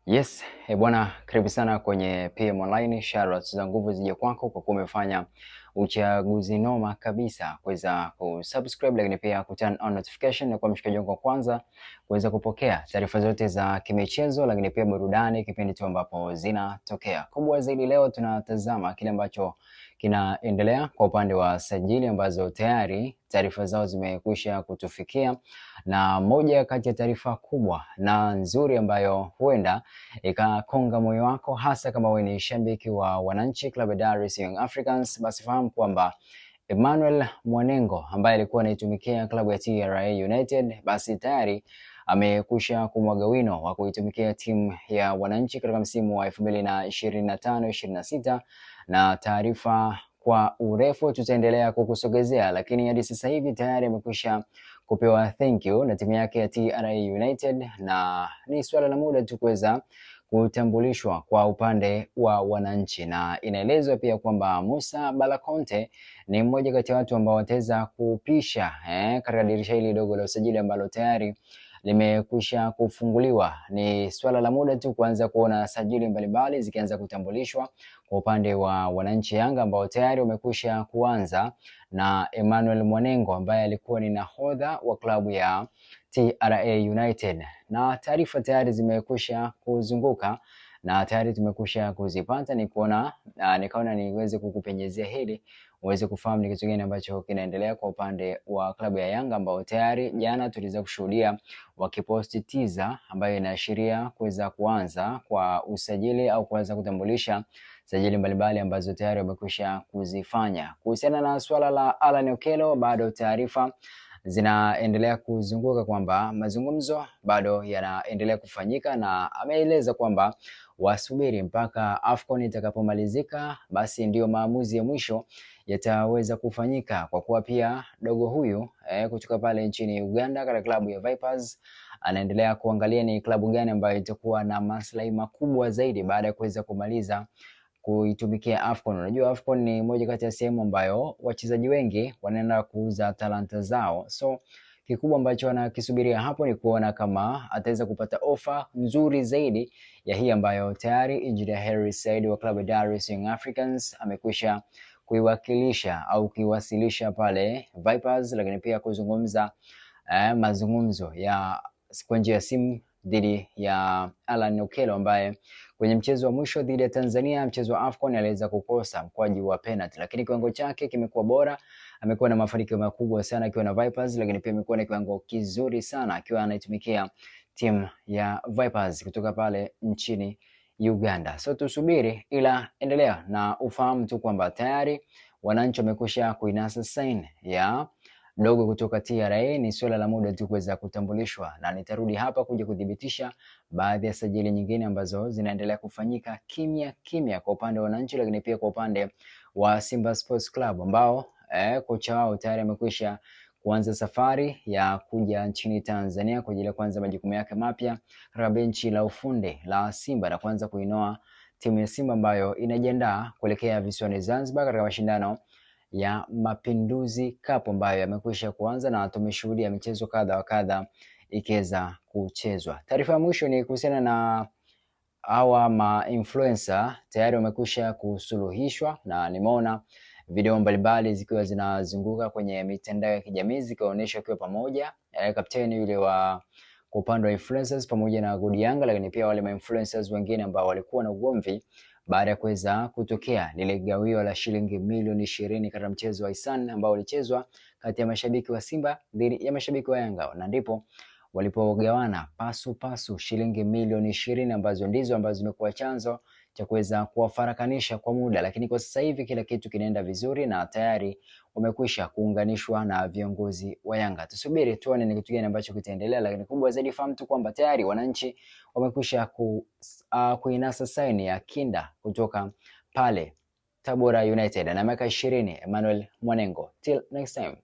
Yes, bwana, karibu sana kwenye PM Online. Shoutouts za nguvu zije kwako kwa kuwa umefanya uchaguzi noma kabisa kuweza kusubscribe, lakini pia kuturn on notification na kuwa mshikaji wangu wa kwanza kuweza kupokea taarifa zote za kimichezo, lakini pia burudani kipindi tu ambapo zinatokea. Kubwa zaidi leo tunatazama kile ambacho kinaendelea kwa upande wa sajili ambazo tayari taarifa zao zimekwisha kutufikia, na moja kati ya taarifa kubwa na nzuri ambayo huenda ikakonga moyo wako, hasa kama wewe ni shabiki wa wananchi Club ya Dar es Salaam Young Africans, basi fahamu kwamba Emmanuel Mwanengo ambaye alikuwa anaitumikia klabu ya TRA United basi tayari amekwisha kumwaga wino wa kuitumikia timu ya wananchi katika msimu wa 2025-26, na taarifa kwa urefu tutaendelea kukusogezea, lakini hadi sasa hivi tayari amekwisha kupewa thank you na timu yake ya TRA United, na ni swala la muda tu kuweza kutambulishwa kwa upande wa wananchi, na inaelezwa pia kwamba Musa Bala Conte ni mmoja kati ya watu ambao wataweza kupisha katika dirisha hili dogo la usajili ambalo tayari limekwisha kufunguliwa. Ni swala la muda tu kuanza kuona sajili mbalimbali zikianza kutambulishwa kwa upande wa wananchi Yanga ambao tayari wamekwisha kuanza na Emmanuel Mwanengo ambaye alikuwa ni nahodha wa klabu ya TRA United, na taarifa tayari zimekwisha kuzunguka na tayari tumekwisha kuzipata. Nikaona niweze kukupenyezea hili uweze kufahamu ni kitu gani ambacho kinaendelea kwa upande wa klabu ya Yanga ambao tayari jana tuliweza kushuhudia wakiposti teaser ambayo inaashiria kuweza kuanza kwa usajili au kuanza kutambulisha sajili mbalimbali ambazo tayari wamekwisha kuzifanya. Kuhusiana na swala la Alan Okello, bado taarifa zinaendelea kuzunguka kwamba mazungumzo bado yanaendelea kufanyika, na ameeleza kwamba wasubiri mpaka AFCON itakapomalizika, basi ndio maamuzi ya mwisho yataweza kufanyika, kwa kuwa pia dogo huyu kutoka pale nchini Uganda katika klabu ya Vipers anaendelea kuangalia ni klabu gani ambayo itakuwa na maslahi makubwa zaidi baada ya kuweza kumaliza kuitumikia AFCON. Unajua AFCON ni moja kati ya sehemu ambayo wachezaji wengi wanaenda kuuza talanta zao, so kikubwa ambacho anakisubiria hapo ni kuona kama ataweza kupata ofa nzuri zaidi ya hii ambayo tayari Engineer Hersi Said wa klabu ya Dar es Salaam Young Africans amekwisha kuiwakilisha au kuiwasilisha pale Vipers, lakini pia kuzungumza mazungumzo ya kwa njia ya simu dhidi ya Alan Okello ambaye kwenye mchezo wa mwisho dhidi ya Tanzania, mchezo wa AFCON, aliweza kukosa mkwaju wa penalty, lakini kiwango chake kimekuwa bora. Amekuwa na mafanikio makubwa sana akiwa na Vipers, lakini pia amekuwa na kiwango kizuri sana akiwa anaitumikia timu ya Vipers kutoka pale nchini Uganda. So tusubiri, ila endelea na ufahamu tu kwamba tayari wananchi wamekwisha kuinasa sign ya dogo kutoka TRA. Ni swala la muda tu kuweza kutambulishwa, na nitarudi hapa kuja kudhibitisha baadhi ya sajili nyingine ambazo zinaendelea kufanyika kimya kimya kwa upande wa wananchi, lakini pia kwa upande wa Simba Sports Club ambao kocha wao tayari amekwisha kuanza safari ya kuja nchini Tanzania kwa ajili ya kuanza majukumu yake mapya katika benchi la ufundi la Simba na kuanza kuinoa timu ya Simba ambayo inajiandaa kuelekea visiwani Zanzibar katika mashindano ya Mapinduzi Cup ambayo yamekwisha kuanza na tumeshuhudia michezo kadha wa kadha ikiweza kuchezwa. Taarifa ya mwisho ni kuhusiana na hawa influencer tayari wamekwisha kusuluhishwa, na nimeona video mbalimbali zikiwa zinazunguka kwenye mitandao ya kijamii zikionyesha kwa pamoja kapteni yule wa kwa upande wa influencers pamoja na Gudi Yanga, lakini pia wale influencers wengine ambao walikuwa na ugomvi baada ya kuweza kutokea lile gawio la shilingi milioni 20 katika mchezo wa Isan ambao ulichezwa kati ya mashabiki wa Simba dhidi ya mashabiki wa Yanga, na ndipo walipogawana pasu shilingi milioni 20 ambazo zimekuwa chanzo cha kuweza kuwafarakanisha kwa muda, lakini kwa sasa hivi kila kitu kinaenda vizuri na tayari wamekwisha kuunganishwa na viongozi wa Yanga. Tusubiri tuone ni kitu gani ambacho kitaendelea, lakini kubwa zaidi fahamu tu kwamba tayari wananchi wamekwisha kuinasa saini ya kinda kutoka pale Tabora United na miaka 20 Emmanuel Mwanengo. Till next time.